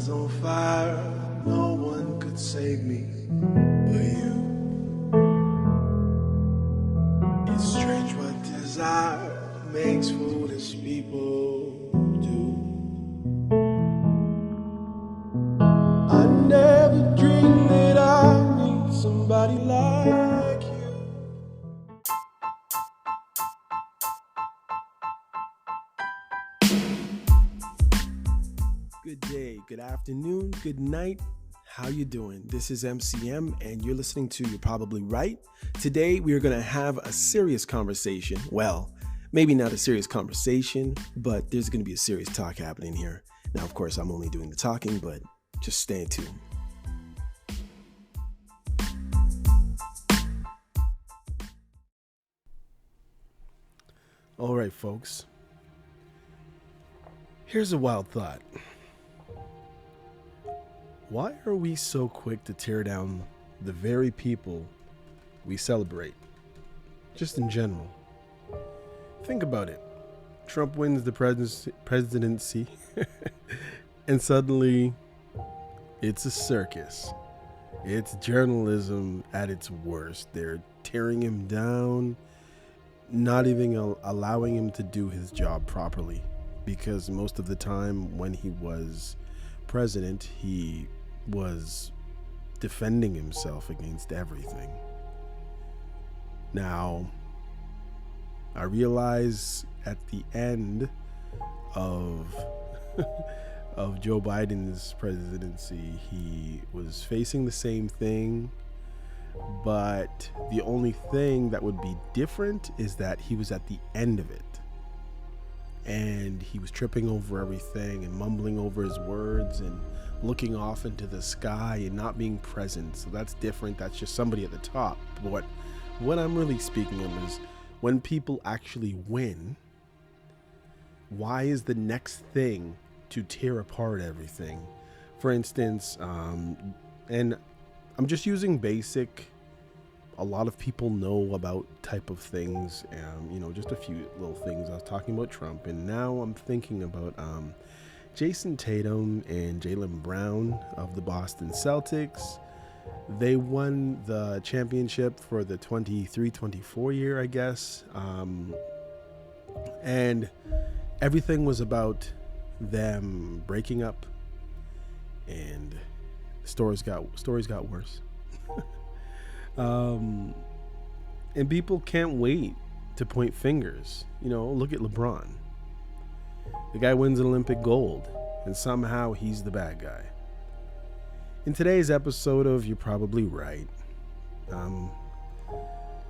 was on fire, no one could save me but you. It's strange what desire makes foolish people do. I never dreamed that I'd meet somebody like you. Good day, good afternoon, good night. How you doing? This is MCM and you're listening to You're Probably Right. Today we are going to have a serious conversation. Well, maybe not a serious conversation, but there's going to be a serious talk happening here. Now, of course, I'm only doing the talking, but just stay tuned. All right, folks. Here's a wild thought. Why are we so quick to tear down the very people we celebrate? Just in general. Think about it. Trump wins the presidency and suddenly it's a circus. It's journalism at its worst. They're tearing him down, not even allowing him to do his job properly, because most of the time when he was president, he was defending himself against everything. Now, I realize at the end of of Joe Biden's presidency, he was facing the same thing, but the only thing that would be different is that he was at the end of it. And he was tripping over everything and mumbling over his words and looking off into the sky and not being present. So that's different. That's just somebody at the top. But what I'm really speaking of is when people actually win, why is the next thing to tear apart everything? For instance, and I'm just using basic, a lot of people know about type of things, just a few little things. I was talking about Trump, and now I'm thinking about Jayson Tatum and Jaylen Brown of the Boston Celtics. They won the championship for the 23-24 year, I guess. And everything was about them breaking up, and stories got worse. And people can't wait to point fingers. Look at LeBron. The guy wins an Olympic gold, and somehow he's the bad guy. In today's episode of You're Probably Right, I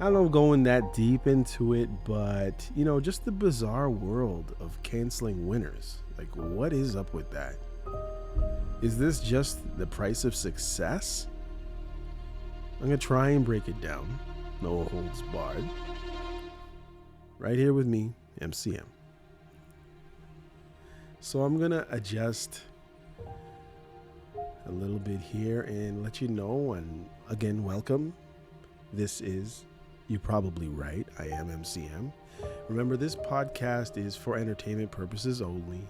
don't know going that deep into it, but, just the bizarre world of canceling winners. Like, what is up with that? Is this just the price of success? I'm going to try and break it down. No holds barred. Right here with me, MCM. So I'm going to adjust a little bit here and let you know. And again, welcome. This is You're Probably Right. I am MCM. Remember, this podcast is for entertainment purposes only.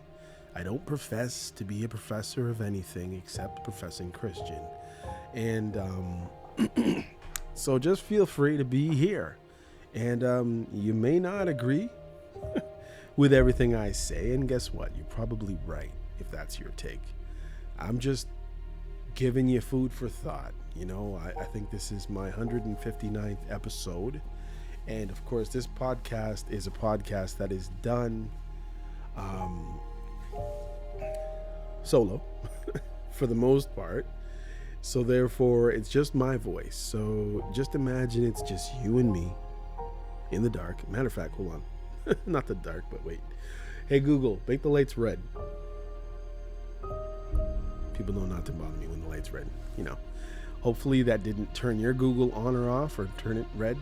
I don't profess to be a professor of anything except professing Christian. And so just feel free to be here. And you may not agree with everything I say. And guess what? You're probably right if that's your take. I'm just giving you food for thought. I think this is my 159th episode. And of course, this podcast is a podcast that is done solo for the most part. So therefore, it's just my voice. So just imagine it's just you and me in the dark. Matter of fact, hold on. Not the dark, but wait. Hey, Google, make the lights red. People know not to bother me when the light's red. Hopefully that didn't turn your Google on or off or turn it red,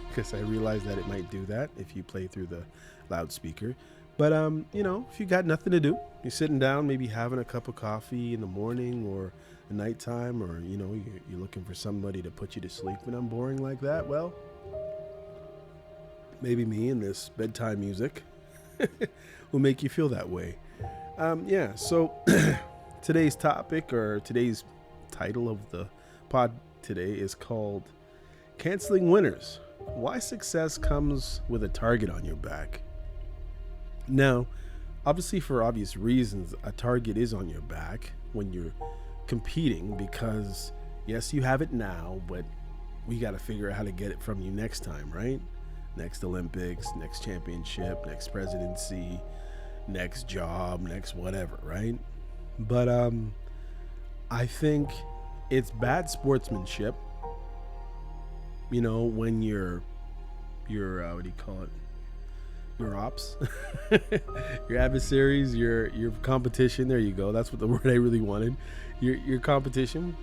because I realized that it might do that if you play through the loudspeaker. But, if you got nothing to do, you're sitting down, maybe having a cup of coffee in the morning or at nighttime, or, you're looking for somebody to put you to sleep when I'm boring like that, well, maybe me and this bedtime music will make you feel that way. So Today's topic, or today's title of the pod today, is called Canceling Winners. Why success comes with a target on your back. Now, obviously, for obvious reasons, a target is on your back when you're competing because, yes, you have it now, but we got to figure out how to get it from you next time, right? Next Olympics, next championship, next presidency, next job, next whatever, right? But I think it's bad sportsmanship, when your what do you call it? Your ops, your adversaries, your competition. There you go. That's what the word I really wanted. Your competition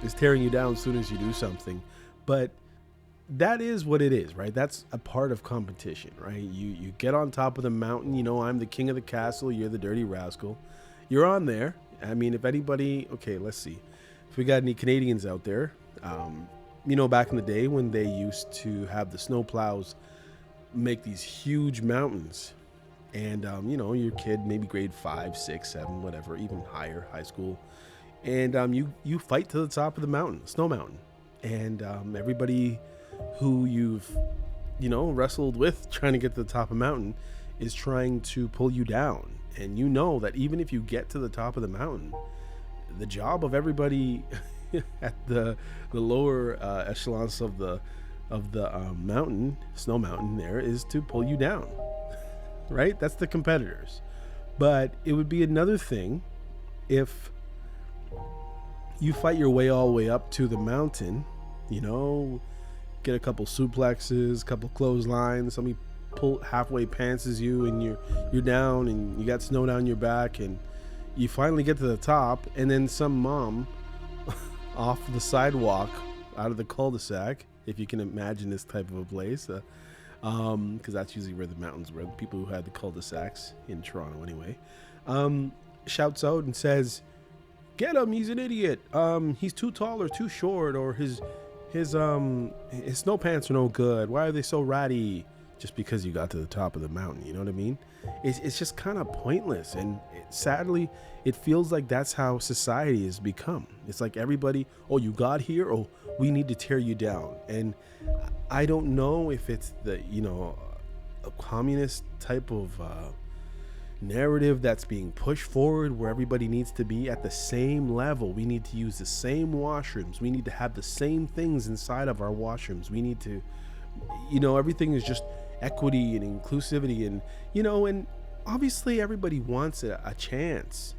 is tearing you down as soon as you do something. But that is what it is, right? That's a part of competition, right? You get on top of the mountain. I'm the king of the castle. You're the dirty rascal. You're on there. I mean, if anybody, okay, let's see. If we got any Canadians out there, back in the day when they used to have the snow plows make these huge mountains, and your kid, maybe grade 5, 6, 7, whatever, even higher, high school, and you fight to the top of the mountain, snow mountain, and everybody who you've wrestled with trying to get to the top of the mountain is trying to pull you down. And that even if you get to the top of the mountain, the job of everybody at the lower echelons of the mountain, snow mountain, there is to pull you down, right? That's the competitors. But it would be another thing if you fight your way all the way up to the mountain, get a couple suplexes, a couple clotheslines, somebody pull halfway pantses you, and you're down, and you got snow down your back, and you finally get to the top, and then some mom off the sidewalk out of the cul-de-sac, if you can imagine this type of a place, because that's usually where the mountains were, the people who had the cul-de-sacs in Toronto anyway, shouts out and says, "Get him, he's an idiot, he's too tall or too short, or his snow pants are no good, why are they so ratty?" Just because you got to the top of the mountain, you know what I mean? It's just kind of pointless, and sadly, it feels like that's how society has become. It's like everybody, oh, you got here, oh, we need to tear you down. And I don't know if it's the a communist type of narrative that's being pushed forward, where everybody needs to be at the same level. We need to use the same washrooms. We need to have the same things inside of our washrooms. We need to, everything is just equity and inclusivity, and and obviously everybody wants a chance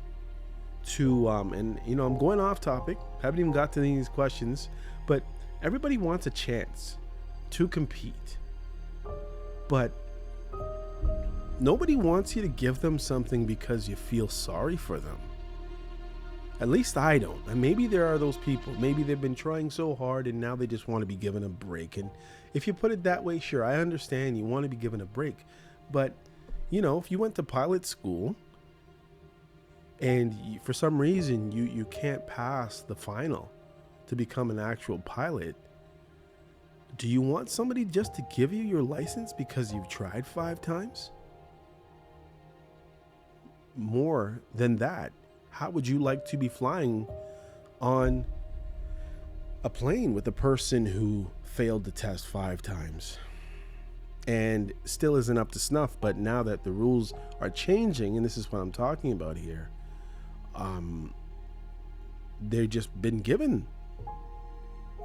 to and I'm going off topic, haven't even got to these questions, but everybody wants a chance to compete, but nobody wants you to give them something because you feel sorry for them. At least I don't. And maybe there are those people, maybe they've been trying so hard and now they just want to be given a break. And if you put it that way, sure, I understand you want to be given a break. But, if you went to pilot school and for some reason you can't pass the final to become an actual pilot, do you want somebody just to give you your license because you've tried 5 times? More than that, how would you like to be flying on a plane with a person who failed the test 5 times and still isn't up to snuff? But now that the rules are changing, and this is what I'm talking about here, they've just been given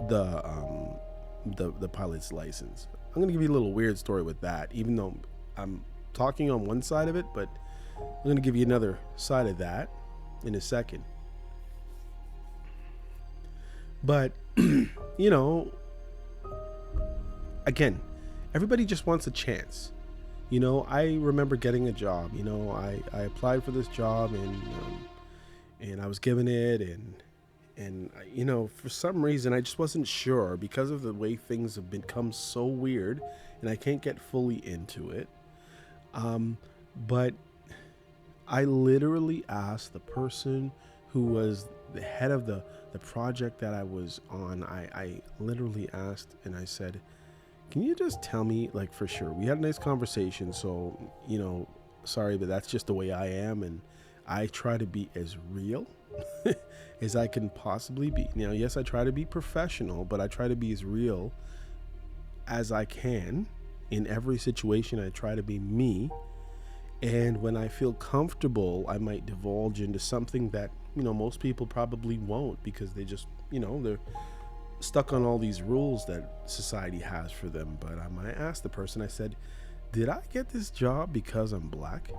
the pilot's license. I'm going to give you a little weird story with that, even though I'm talking on one side of it, but I'm going to give you another side of that in a second. But, again, everybody just wants a chance. I remember getting a job. I applied for this job, and I was given it, and for some reason I just wasn't sure because of the way things have become so weird, and I can't get fully into it. But I literally asked the person who was the head of the project that I was on. I literally asked, and I said, can you just tell me, like, for sure, we had a nice conversation, so sorry, but that's just the way I am, and I try to be as real as I can possibly be. Now, yes, I try to be professional, but I try to be as real as I can in every situation. I try to be me. And when I feel comfortable, I might divulge into something that, most people probably won't, because they just, they're stuck on all these rules that society has for them. But I might ask the person, I said, did I get this job because I'm black?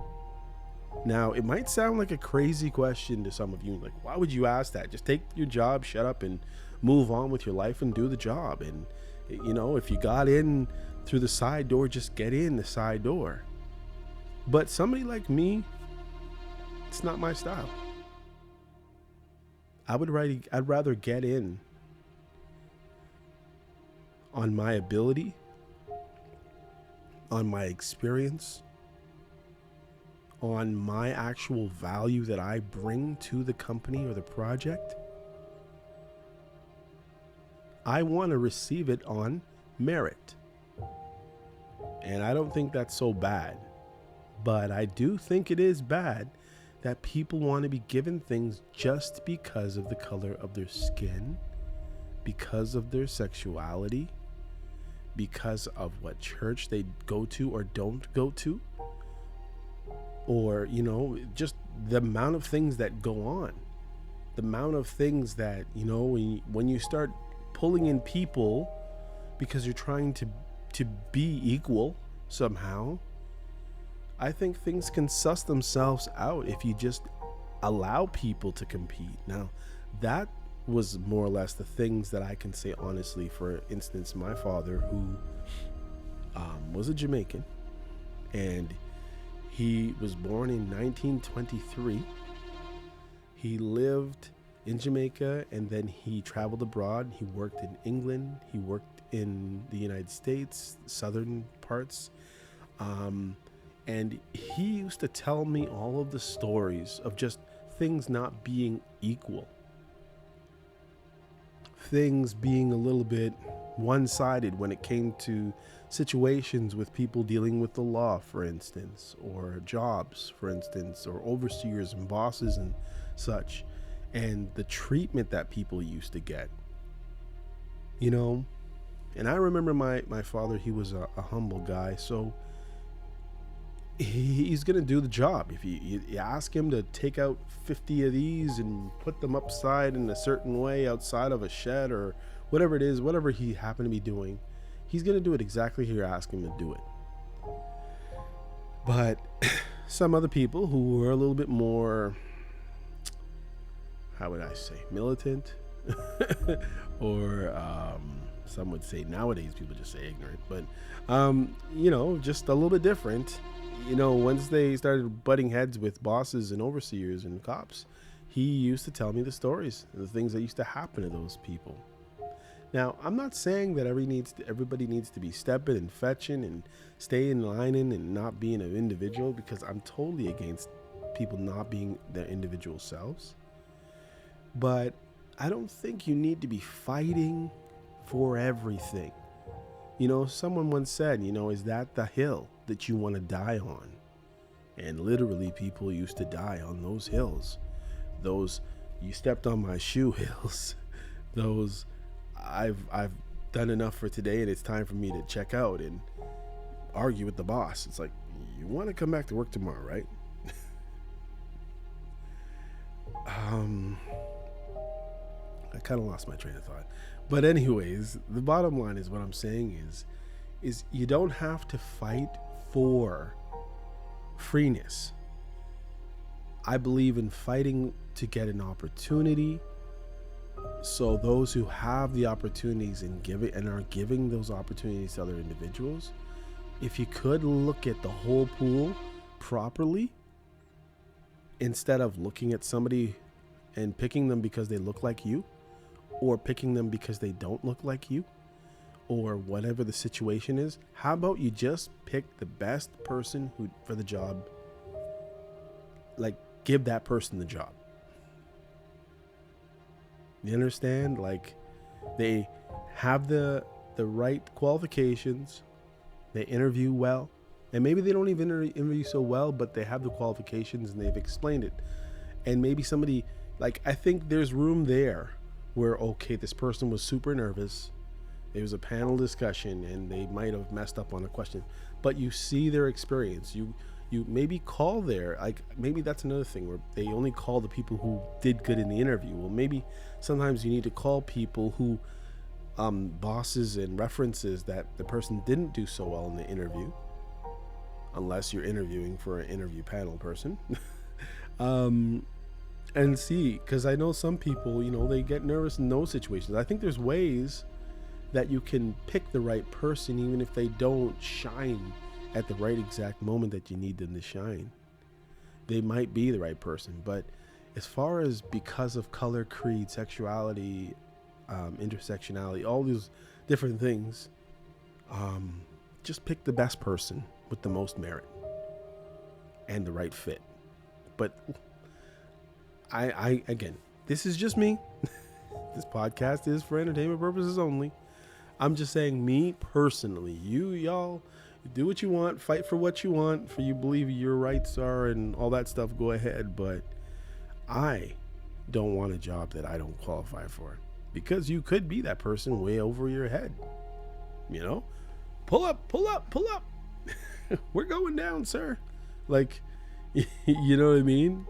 Now, it might sound like a crazy question to some of you. Like, why would you ask that? Just take your job, shut up, and move on with your life and do the job. And, if you got in through the side door, just get in the side door. But somebody like me, it's not my style. I'd rather get in on my ability, on my experience, on my actual value that I bring to the company or the project. I want to receive it on merit. And I don't think that's so bad. But I do think it is bad that people want to be given things just because of the color of their skin, because of their sexuality, because of what church they go to or don't go to, or, just the amount of things that go on, the amount of things that, when you start pulling in people because you're trying to be equal somehow, I think things can suss themselves out if you just allow people to compete. Now, that was more or less the things that I can say honestly. For instance, my father, who was a Jamaican, and he was born in 1923. He lived in Jamaica, and then he traveled abroad. He worked in England. He worked in the United States, southern parts. And he used to tell me all of the stories of just things not being equal. Things being a little bit one-sided when it came to situations with people dealing with the law, for instance, or jobs, for instance, or overseers and bosses and such, and the treatment that people used to get. And I remember my father, he was a humble guy, so he's going to do the job. If you ask him to take out 50 of these and put them upside in a certain way outside of a shed or whatever it is, whatever he happened to be doing, he's going to do it exactly how you're asking him to do it. But some other people who were a little bit more, how would I say, militant, or some would say nowadays people just say ignorant, but just a little bit different. Once they started butting heads with bosses and overseers and cops, he used to tell me the stories, the things that used to happen to those people. Now, I'm not saying that everybody needs to be stepping and fetching and staying in line and not being an individual, because I'm totally against people not being their individual selves. But I don't think you need to be fighting for everything. Someone once said, is that the hill that you want to die on? And literally people used to die on those hills. Those, you stepped on my shoe hills. Those, I've done enough for today and it's time for me to check out and argue with the boss. It's like, you want to come back to work tomorrow, right? I kind of lost my train of thought. But anyways, the bottom line is what I'm saying is you don't have to fight for freeness. I believe in fighting to get an opportunity. So those who have the opportunities and are giving those opportunities to other individuals, if you could look at the whole pool properly, instead of looking at somebody and picking them because they look like you, or picking them because they don't look like you, or whatever the situation is, how about you just pick the best person for the job? Like, give that person the job. You understand? Like, they have the right qualifications, they interview well, and maybe they don't even interview so well, but they have the qualifications and they've explained it And maybe somebody, like, I think there's room there where, okay, this person was super nervous. It was a panel discussion and they might have messed up on a question, but you see their experience. You maybe call there, like, maybe that's another thing where they only call the people who did good in the interview. Well, maybe sometimes you need to call people who, bosses and references that the person didn't do so well in the interview, unless you're interviewing for an interview panel person. And see, because I know some people, they get nervous in those situations. I think there's ways that you can pick the right person even if they don't shine at the right exact moment that you need them to shine. They might be the right person, but as far as because of color, creed, sexuality, intersectionality, all these different things, just pick the best person with the most merit and the right fit. But I again, this is just me. This podcast is for entertainment purposes only. I'm just saying, me personally, y'all do what you want, fight for what you want, for you believe your rights are and all that stuff, go ahead. But I don't want a job that I don't qualify for, because you could be that person way over your head. Pull up. We're going down, sir. Like, you know what I mean?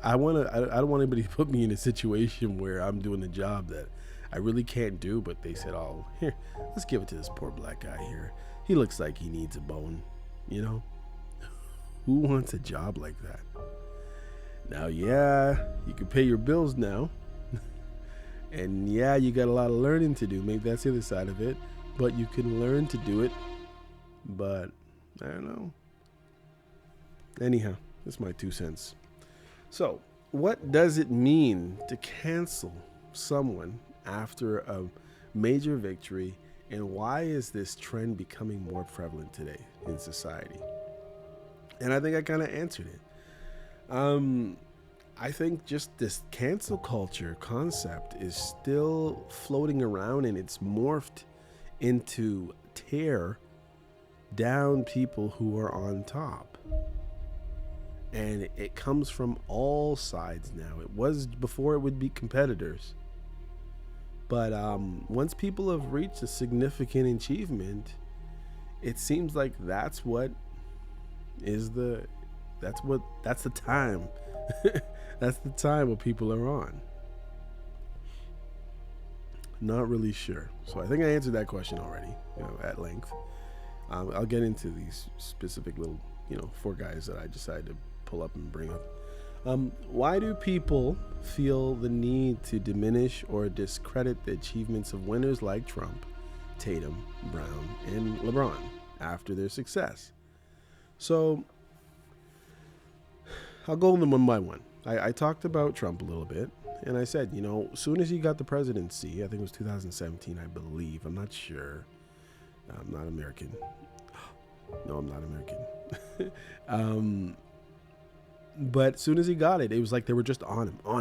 I don't want anybody to put me in a situation where I'm doing a job that I really can't do, but they said, oh, here, let's give it to this poor black guy here. He looks like he needs a bone, Who wants a job like that? Now, yeah, you can pay your bills now. And yeah, you got a lot of learning to do. Maybe that's the other side of it. But you can learn to do it. But I don't know. Anyhow, that's my 2 cents. So, what does it mean to cancel someone after a major victory, and why is this trend becoming more prevalent today in society? And I think I kind of answered it. I think just this cancel culture concept is still floating around, and it's morphed into tear down people who are on top. And it comes from all sides now. It was before, it would be competitors. But once people have reached a significant achievement, it seems like that's the time. That's the time what people are on. Not really sure. So I think I answered that question already, at length. I'll get into these specific little, 4 guys that I decided to pull up and bring up. Why do people feel the need to diminish or discredit the achievements of winners like Trump, Tatum, Brown, and LeBron after their success? So I'll go them one by one. I talked about Trump a little bit, and I said, as soon as he got the presidency, I think it was 2017, I believe. I'm not sure. I'm not American. No, I'm not American. But as soon as he got it, it was like they were just on him. They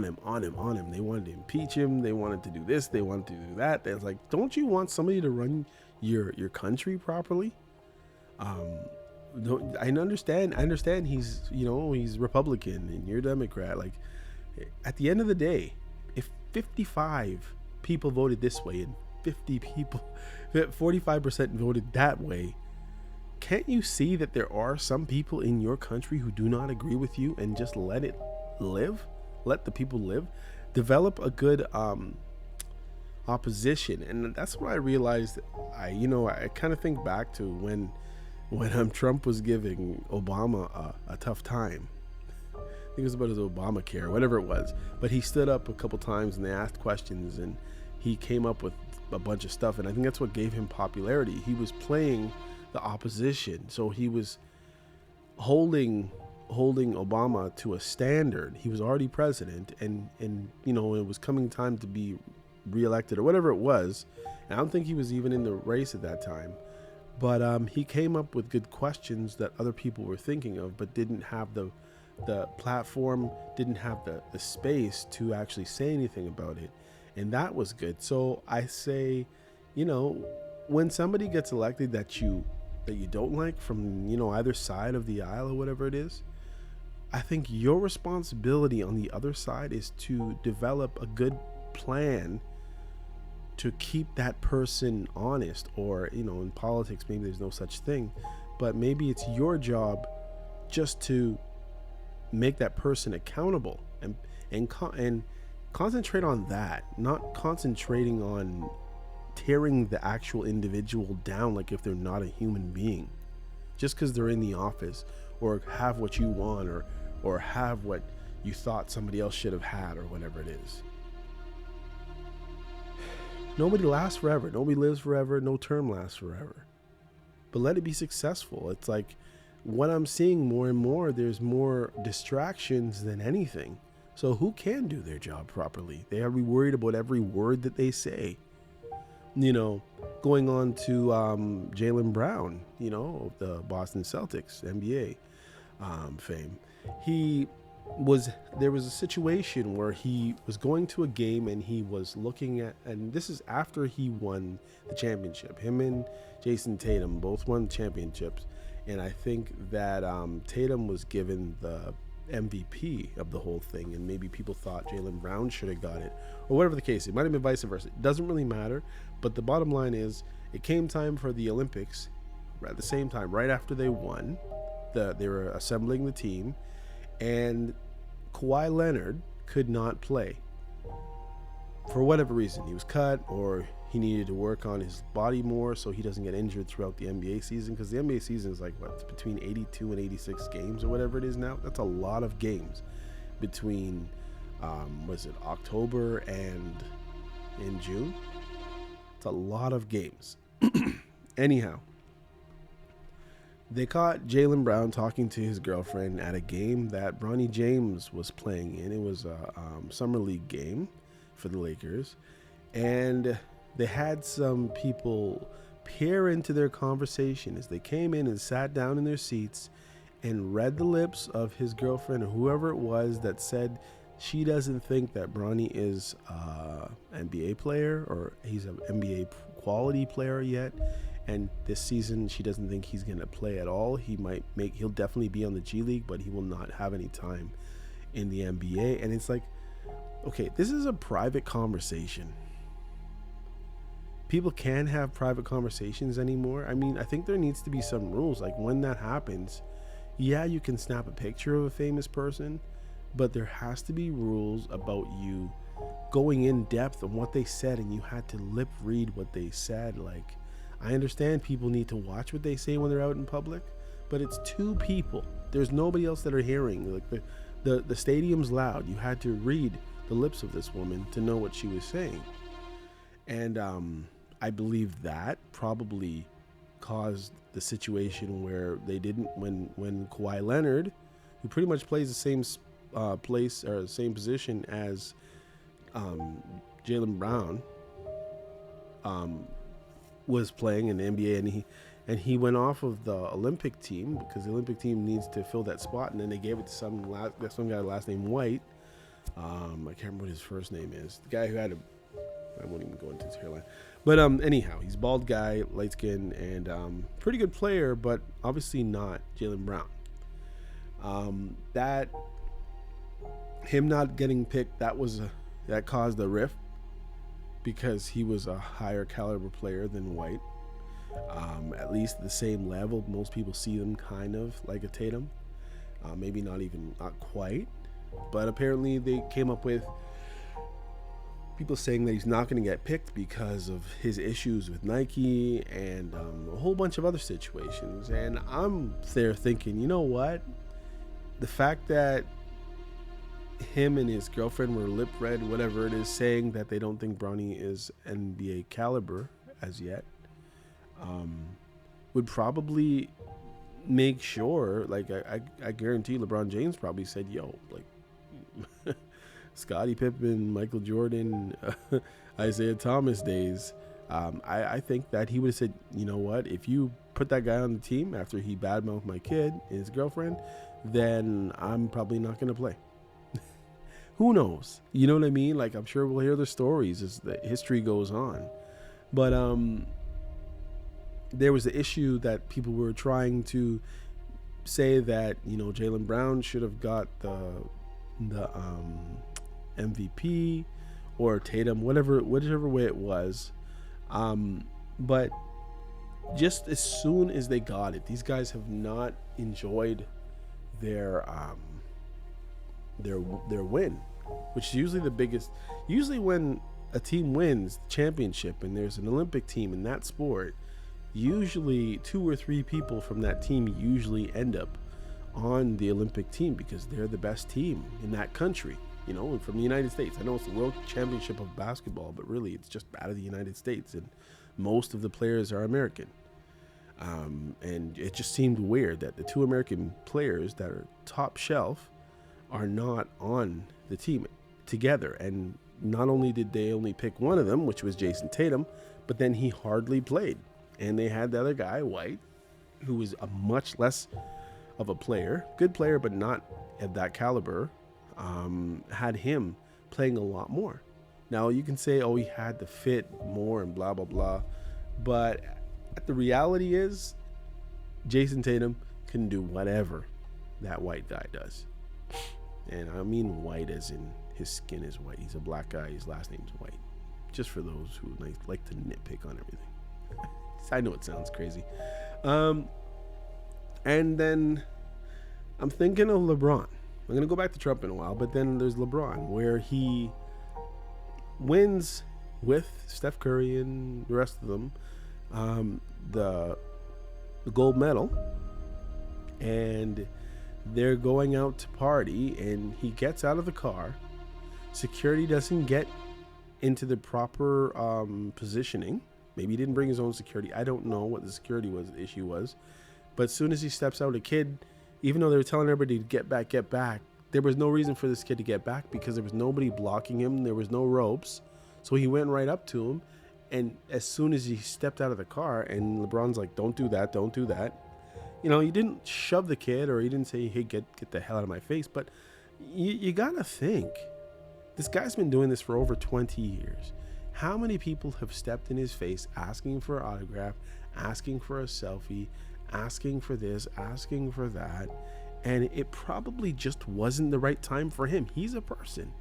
wanted to impeach him. They wanted to do this. They wanted to do that. They was like, don't you want somebody to run your country properly? I understand he's, he's Republican and you're Democrat. Like, at the end of the day, if 55 people voted this way and 45% voted that way, can't you see that there are some people in your country who do not agree with you, and just let it live? Let the people live. Develop a good opposition. And that's what I realized. I kind of think back to when Trump was giving Obama a tough time. I think it was about his Obamacare, whatever it was. But he stood up a couple times and they asked questions, and he came up with a bunch of stuff. And I think that's what gave him popularity. He was playing the opposition, so he was holding Obama to a standard. He was already president, and it was coming time to be reelected or whatever it was. And I don't think he was even in the race at that time, but he came up with good questions that other people were thinking of, but didn't have the platform, didn't have the space to actually say anything about it, and that was good. So I say, when somebody gets elected that you don't like from either side of the aisle or whatever it is, I think your responsibility on the other side is to develop a good plan to keep that person honest. Or, in politics, maybe there's no such thing, but maybe it's your job just to make that person accountable, and concentrate on that, not concentrating on tearing the actual individual down like if they're not a human being just because they're in the office or have what you want, or have what you thought somebody else should have had, or whatever it is. Nobody lasts forever. Nobody lives forever. No term lasts forever. But let it be successful. It's like what I'm seeing more and more, there's more distractions than anything. So who can do their job properly? They are worried about every word that they say. Going on to Jaylen Brown, of the Boston Celtics, NBA fame. There was a situation where he was going to a game and he was looking at, and this is after he won the championship. Him and Jayson Tatum both won championships. And I think that Tatum was given the MVP of the whole thing, and maybe people thought Jaylen Brown should have got it, or whatever the case. It might have been vice versa. It doesn't really matter. But the bottom line is, it came time for the Olympics. At the same time, right after they won, they were assembling the team, and Kawhi Leonard could not play for whatever reason. He was cut, or he needed to work on his body more so he doesn't get injured throughout the NBA season, because the NBA season is like between 82 and 86 games or whatever it is now. That's a lot of games between October and in June. It's a lot of games. Anyhow, they caught Jaylen Brown talking to his girlfriend at a game that Bronny James was playing in. It was a summer league game for the Lakers, and they had some people peer into their conversation as they came in and sat down in their seats and read the lips of his girlfriend, or whoever it was, that said she doesn't think that Bronny is an NBA player, or he's an NBA quality player yet. And this season, she doesn't think he's going to play at all. He'll definitely be on the G League, but he will not have any time in the NBA. And it's like, okay, this is a private conversation. People can't have private conversations anymore. I mean, I think there needs to be some rules. Like, when that happens, yeah, you can snap a picture of a famous person, but there has to be rules about you going in depth on what they said, and you had to lip read what they said. Like, I understand people need to watch what they say when they're out in public, but it's two people. There's nobody else that are hearing. Like, the stadium's loud. You had to read the lips of this woman to know what she was saying. And I believe that probably caused the situation where they didn't, when Kawhi Leonard, who pretty much plays the same place or the same position as Jaylen Brown, was playing in the NBA, and he went off of the Olympic team because the Olympic team needs to fill that spot, and then they gave it to some guy last name White. I can't remember what his first name is. The guy who had I won't even go into his hairline. But anyhow, he's a bald guy, light skin, and pretty good player, but obviously not Jaylen Brown. That him not getting picked, that caused a rift, because he was a higher caliber player than White. At least the same level. Most people see them kind of like a Tatum. Maybe not quite. But apparently they came up with people saying that he's not going to get picked because of his issues with Nike and a whole bunch of other situations. And I'm there thinking, you know what? The fact that him and his girlfriend were lip read, whatever it is, saying that they don't think Bronny is NBA caliber as yet, would probably make sure, like, I guarantee LeBron James probably said, yo, like, Scottie Pippen, Michael Jordan, Isaiah Thomas days, I think that he would have said, you know what, if you put that guy on the team after he badmouthed my kid and his girlfriend, then I'm probably not going to play. Who knows? You know what I mean? Like, I'm sure we'll hear the stories as the history goes on. But there was the issue that people were trying to say that, you know, Jaylen Brown should have got the MVP, or Tatum, whichever way it was. But just as soon as they got it, these guys have not enjoyed their their win, which is usually the biggest. Usually, when a team wins the championship and there's an Olympic team in that sport, usually 2 or 3 people from that team usually end up on the Olympic team because they're the best team in that country, you know, and from the United States. I know it's the World Championship of basketball, but really it's just out of the United States, and most of the players are American. And it just seemed weird that the 2 American players that are top shelf are not on the team together. And not only did they only pick one of them, which was Jayson Tatum, but then he hardly played. And they had the other guy, White, who was a much less of a player, good player, but not at that caliber, had him playing a lot more. Now, you can say, oh, he had to fit more and blah, blah, blah. But the reality is, Jayson Tatum can do whatever that White guy does. And I mean white as in his skin is white. He's a black guy. His last name's White. Just for those who like to nitpick on everything. I know it sounds crazy. And then I'm thinking of LeBron. I'm going to go back to Trump in a while, but then there's LeBron, where he wins with Steph Curry and the rest of them the gold medal, and they're going out to party, and he gets out of the car. Security doesn't get into the proper positioning. Maybe he didn't bring his own security. I don't know what the security issue was. But as soon as he steps out, a kid, even though they were telling everybody to get back, there was no reason for this kid to get back because there was nobody blocking him. There was no ropes. So he went right up to him. And as soon as he stepped out of the car, and LeBron's like, don't do that. You know, he didn't shove the kid, or he didn't say, hey, get the hell out of my face. But you got to think, this guy's been doing this for over 20 years. How many people have stepped in his face asking for an autograph, asking for a selfie, asking for this, asking for that, and it probably just wasn't the right time for him. He's a person.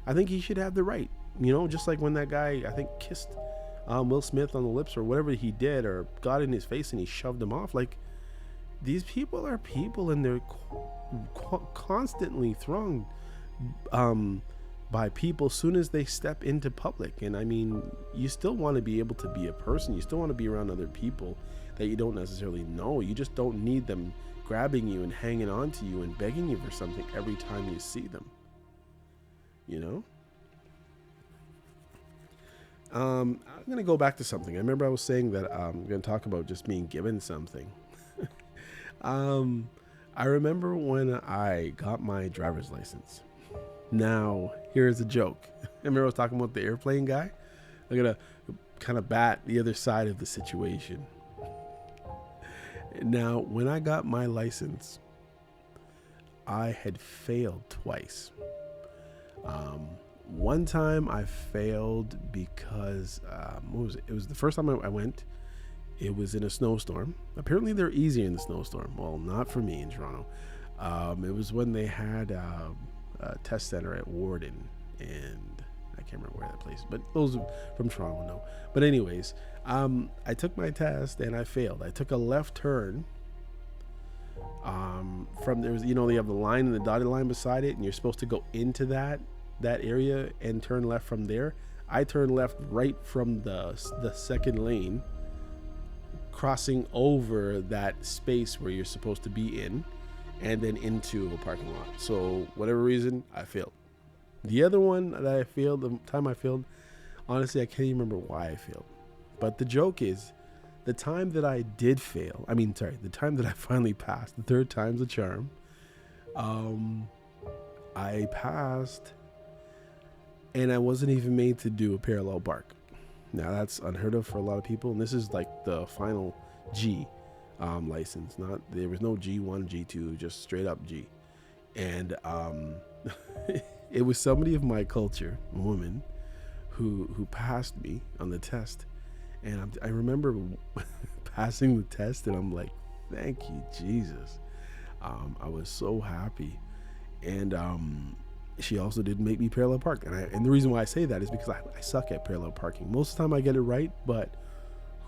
I think he should have the right, you know, just like when that guy, I think, kissed Will Smith on the lips or whatever he did, or got in his face and he shoved him off. Like, these people are people, and they're constantly thronged by people as soon as they step into public. And I mean, you still want to be able to be a person. You still want to be around other people that you don't necessarily know. You just don't need them grabbing you and hanging on to you and begging you for something every time you see them, you know. I'm going to go back to something. I remember I was saying that I'm going to talk about just being given something. I remember when I got my driver's license. Now, here's a joke. Remember I was talking about the airplane guy? I'm going to kind of bat the other side of the situation. Now, when I got my license, I had failed twice. One time I failed because, what was it? It was the first time I went. It was in a snowstorm. Apparently they're easier in the snowstorm. Well, not for me in Toronto. It was when they had a test center at Warden, and I can't remember where that place is, but those from Toronto know. But anyways, I took my test and I failed. I took a left turn from there's, you know, they have the line and the dotted line beside it, and you're supposed to go into that area and turn left from there. I turned left right from the second lane, crossing over that space where you're supposed to be in, and then into a parking lot. So whatever reason, I failed. The other one that I failed, the time I failed, honestly, I can't even remember why I failed. But the joke is, the time that I did fail, the time that I finally passed, the third time's the charm, I passed, and I wasn't even made to do a parallel park. Now, that's unheard of for a lot of people, and this is like the final G license. There was no G1, G2, just straight up G. And it was somebody of my culture, a woman, who passed me on the test. And I remember passing the test, and I'm like, thank you, Jesus. I was so happy. And she also did make me parallel park. And the reason why I say that is because I suck at parallel parking. Most of the time I get it right, but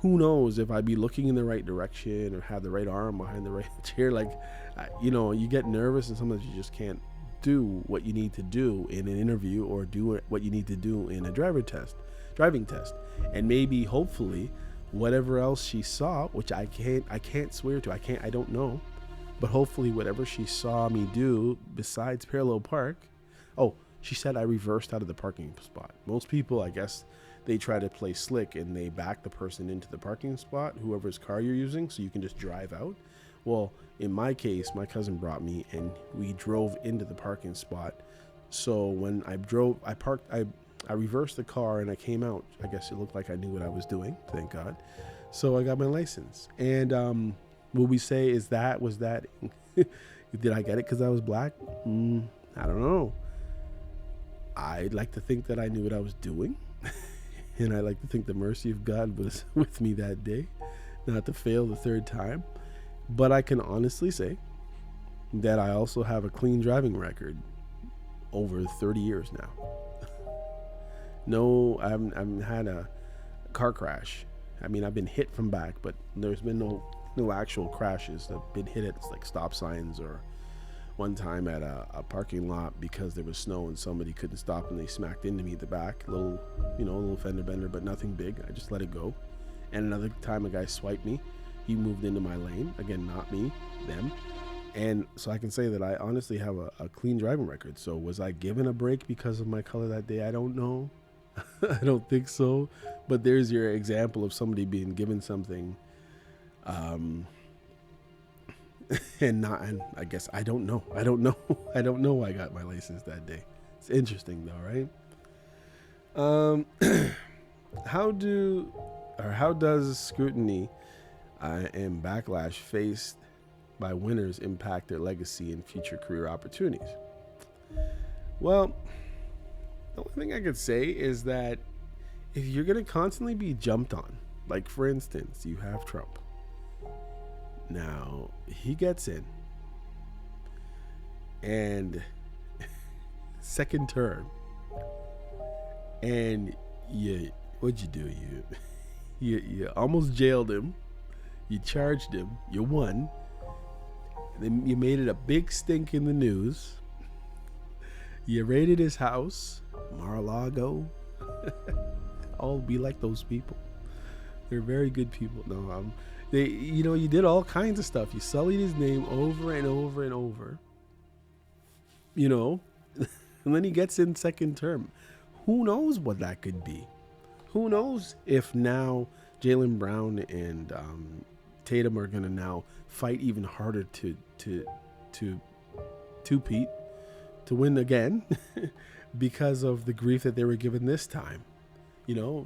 who knows if I'd be looking in the right direction or have the right arm behind the right chair. Like, you get nervous and sometimes you just can't do what you need to do in an interview or do what you need to do in a driving test. And maybe, hopefully, whatever else she saw, which I can't swear to, I don't know, but hopefully whatever she saw me do besides parallel park. Oh, she said I reversed out of the parking spot. Most people, I guess, they try to play slick and they back the person into the parking spot, whoever's car you're using, so you can just drive out. Well, in my case, my cousin brought me and we drove into the parking spot. So when I parked, I reversed the car and I came out. I guess it looked like I knew what I was doing, thank God. So I got my license. And will we say, was that, did I get it because I was black? I don't know. I'd like to think that I knew what I was doing. And I like to think the mercy of God was with me that day, not to fail the third time. But I can honestly say that I also have a clean driving record over 30 years now. No, I haven't had a car crash. I mean, I've been hit from back, but there's been no actual crashes. I've been hit at like stop signs, or one time at a parking lot because there was snow and somebody couldn't stop and they smacked into me at the back. Little fender bender, but nothing big. I just let it go. And another time a guy swiped me. He moved into my lane. Again, not me, them. And so I can say that I honestly have a clean driving record. So was I given a break because of my color that day? I don't know. I don't think so. But there's your example of somebody being given something. And I guess I don't know. I don't know why I got my license that day. It's interesting though, right? How does scrutiny and backlash faced by winners impact their legacy and future career opportunities? Well, the only thing I could say is that if you're going to constantly be jumped on, like for instance, you have Trump. Now, he gets in and second term, and what'd you do? You almost jailed him. You charged him. You won. Then you made it a big stink in the news. You raided his house, Mar-a-Lago. I'll be like those people. They're very good people. No, you did all kinds of stuff. You sullied his name over and over and over. And then he gets in second term. Who knows what that could be? Who knows if now Jaylen Brown and Tatum are gonna now fight even harder to Pete to win again because of the grief that they were given this time.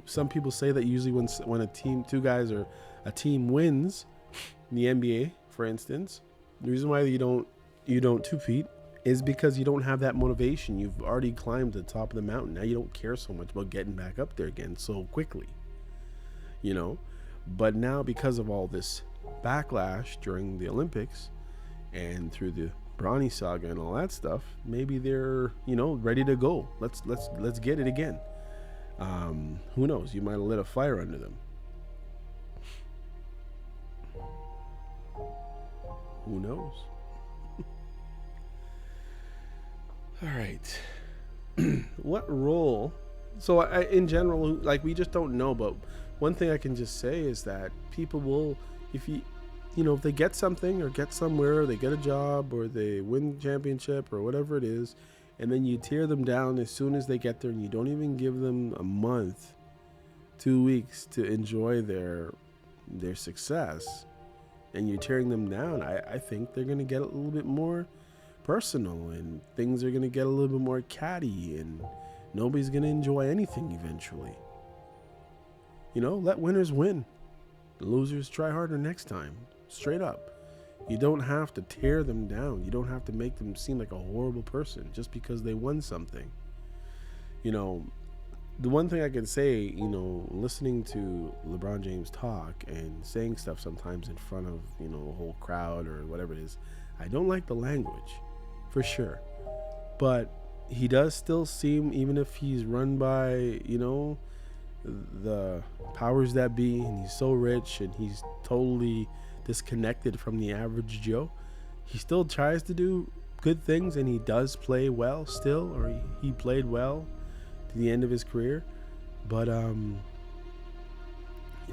Some people say that usually when a team, two guys or a team wins in the NBA, for instance, the reason why you don't two-peat is because you don't have that motivation. You've already climbed to the top of the mountain. Now you don't care so much about getting back up there again so quickly. But now because of all this backlash during the Olympics and through the Bronny saga and all that stuff, maybe they're ready to go. Let's get it again. Who knows? You might have lit a fire under them. Who knows? All right. What role? So in general, we just don't know. But one thing I can just say is that people will, if they get something or get somewhere, or they get a job or they win the championship or whatever it is, and then you tear them down as soon as they get there, and you don't even give them a month, 2 weeks to enjoy their success, and you're tearing them down, I think they're going to get a little bit more personal, and things are going to get a little bit more catty, and nobody's going to enjoy anything eventually. Let winners win. The losers try harder next time. Straight up. You don't have to tear them down. You don't have to make them seem like a horrible person just because they won something. The one thing I can say, listening to LeBron James talk and saying stuff sometimes in front of, a whole crowd or whatever it is, I don't like the language, for sure. But he does still seem, even if he's run by, the powers that be, and he's so rich and he's totally disconnected from the average Joe, he still tries to do good things, and he does play well still, or he played well to the end of his career. But you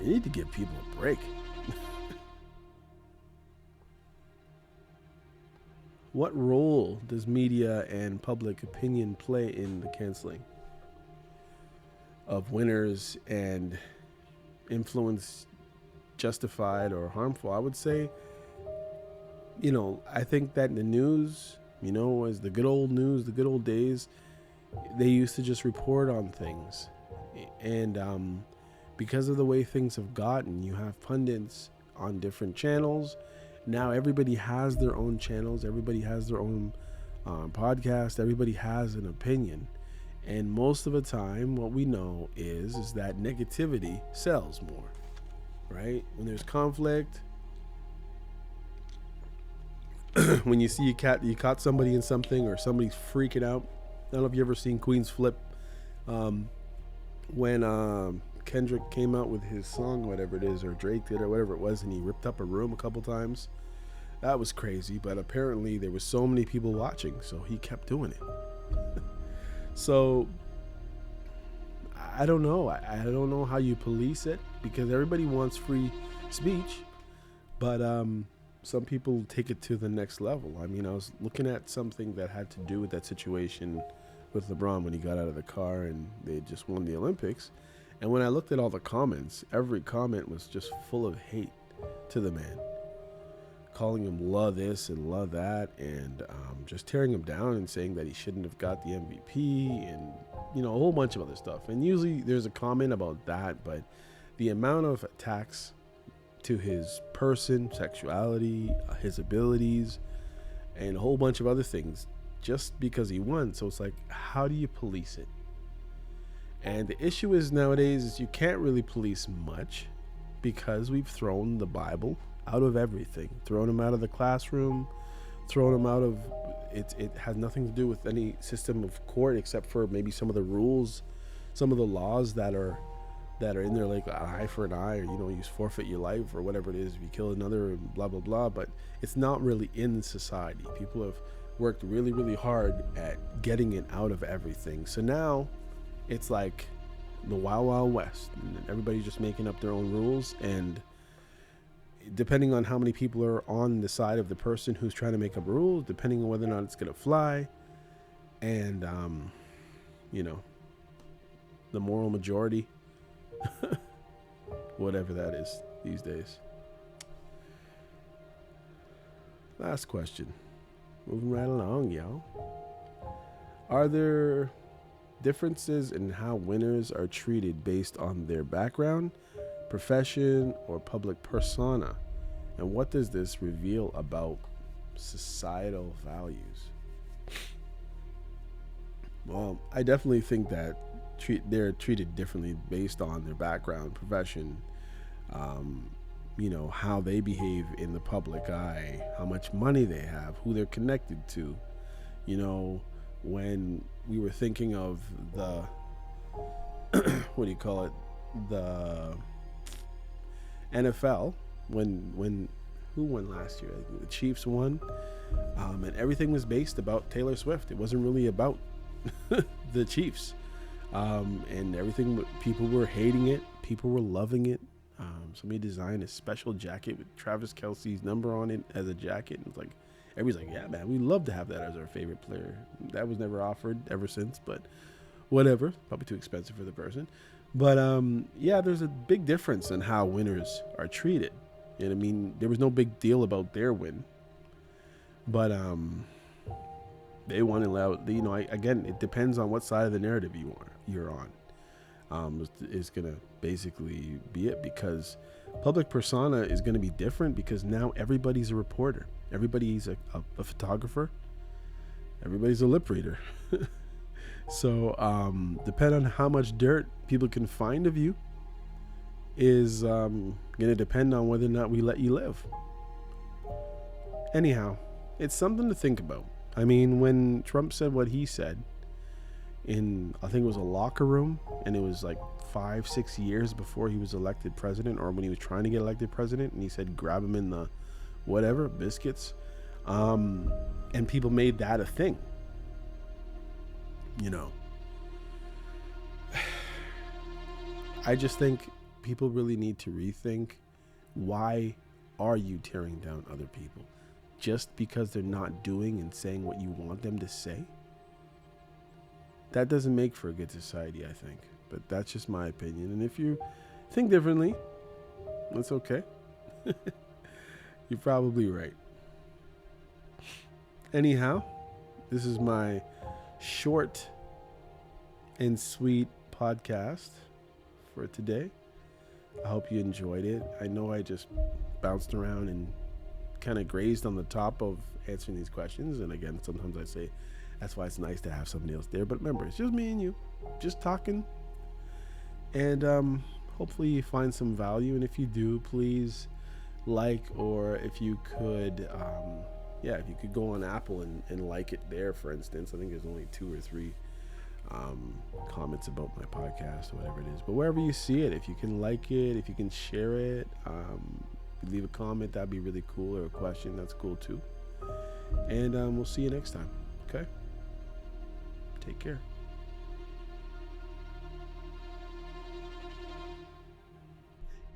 need to give people a break. What role does media and public opinion play in the canceling of winners, and influence justified or harmful? I would say, I think that the news, as the good old news, the good old days, they used to just report on things. And because of the way things have gotten, you have pundits on different channels. Now everybody has their own channels. Everybody has their own podcast. Everybody has an opinion. And most of the time, what we know is that negativity sells more, right? When there's conflict, when you see you caught somebody in something, or somebody's freaking out. I don't know if you ever seen Queen's Flip. When Kendrick came out with his song, whatever it is, or Drake did, or whatever it was, and he ripped up a room a couple times. That was crazy, but apparently there was so many people watching, so he kept doing it. So I don't know. I don't know how you police it, because everybody wants free speech, but some people take it to the next level. I mean, I was looking at something that had to do with that situation with LeBron when he got out of the car and they just won the Olympics. And when I looked at all the comments, every comment was just full of hate to the man, calling him love this and love that, and just tearing him down and saying that he shouldn't have got the MVP, and a whole bunch of other stuff. And usually there's a comment about that, but the amount of attacks to his person, sexuality, his abilities, and a whole bunch of other things just because he won. So it's like, how do you police it? And the issue is nowadays is you can't really police much, because we've thrown the Bible out of everything, thrown him out of the classroom, thrown him out of it. It has nothing to do with any system of court, except for maybe some of the rules, some of the laws that are in there, like an eye for an eye, or you forfeit your life, or whatever it is if you kill another, and blah blah blah. But it's not really in society. People have worked really, really hard at getting it out of everything. So now it's like the Wild Wild West, and everybody's just making up their own rules, and depending on how many people are on the side of the person who's trying to make up rules, depending on whether or not it's going to fly, and the moral majority, whatever that is these days. Last question, moving right along, y'all. Are there differences in how winners are treated based on their background, profession, or public persona? And what does this reveal about societal values? Well, I definitely think that they're treated differently based on their background, profession, how they behave in the public eye, how much money they have, who they're connected to. When we were thinking of the what do you call it, the NFL, when who won last year? The Chiefs won, and everything was based about Taylor Swift. It wasn't really about the Chiefs, and everything. People were hating it, people were loving it. Somebody designed a special jacket with Travis Kelce's number on it as a jacket, and it's like everybody's like, yeah, man, we'd love to have that as our favorite player. That was never offered ever since, but whatever. Probably too expensive for the person. But there's a big difference in how winners are treated. And I mean, there was no big deal about their win, but they won loud. Again, it depends on what side of the narrative you're on. Is gonna basically be it, because public persona is gonna be different, because now everybody's a reporter, everybody's a photographer, everybody's a lip reader. So depending on how much dirt people can find of you is gonna depend on whether or not we let you live. Anyhow, It's something to think about. I mean, when Trump said what he said in, I think it was a locker room, and it was like 5-6 years before he was elected president, or when he was trying to get elected president, and he said grab him in the whatever biscuits, and people made that a thing. You know, I just think people really need to rethink, why are you tearing down other people just because they're not doing and saying what you want them to say? That doesn't make for a good society, I think. But that's just my opinion. And if you think differently, that's okay. You're probably right. Anyhow, this is my short and sweet podcast for today. I hope you enjoyed it. I know I just bounced around and kind of grazed on the top of answering these questions. And again, sometimes I say that's why it's nice to have somebody else there. But remember, it's just me and you, just talking. And hopefully you find some value. And if you do, please like, or if you could, if you could go on Apple and like it there, for instance. I think there's only 2 or 3 comments about my podcast or whatever it is. But wherever you see it, if you can like it, if you can share it, leave a comment, that'd be really cool, or a question, that's cool too. And we'll see you next time. Okay? Take care.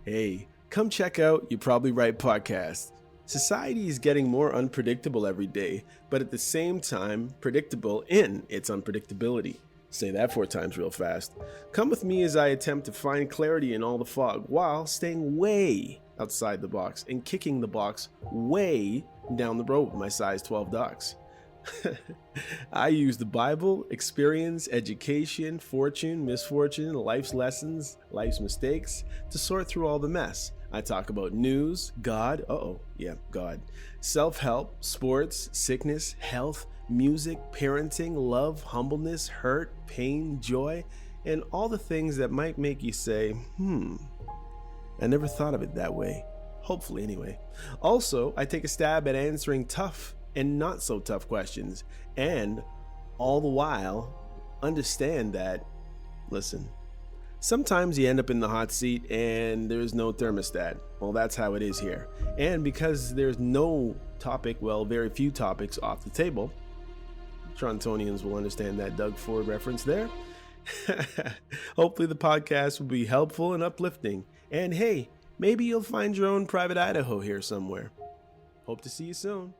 Hey, come check out You Probably Right podcast. Society is getting more unpredictable every day, but at the same time, predictable in its unpredictability. Say that 4 times real fast. Come with me as I attempt to find clarity in all the fog while staying way outside the box and kicking the box way down the road with my size 12 dogs. I use the Bible, experience, education, fortune, misfortune, life's lessons, life's mistakes to sort through all the mess. I talk about news, God, God, self-help, sports, sickness, health, music, parenting, love, humbleness, hurt, pain, joy, and all the things that might make you say, I never thought of it that way. Hopefully, anyway. Also, I take a stab at answering tough and not so tough questions, and all the while understand that, listen, sometimes you end up in the hot seat and there's no thermostat. Well, that's how it is here. And because there's no topic, very few topics off the table, Torontonians will understand that Doug Ford reference there. Hopefully the podcast will be helpful and uplifting. And hey, maybe you'll find your own private Idaho here somewhere. Hope to see you soon.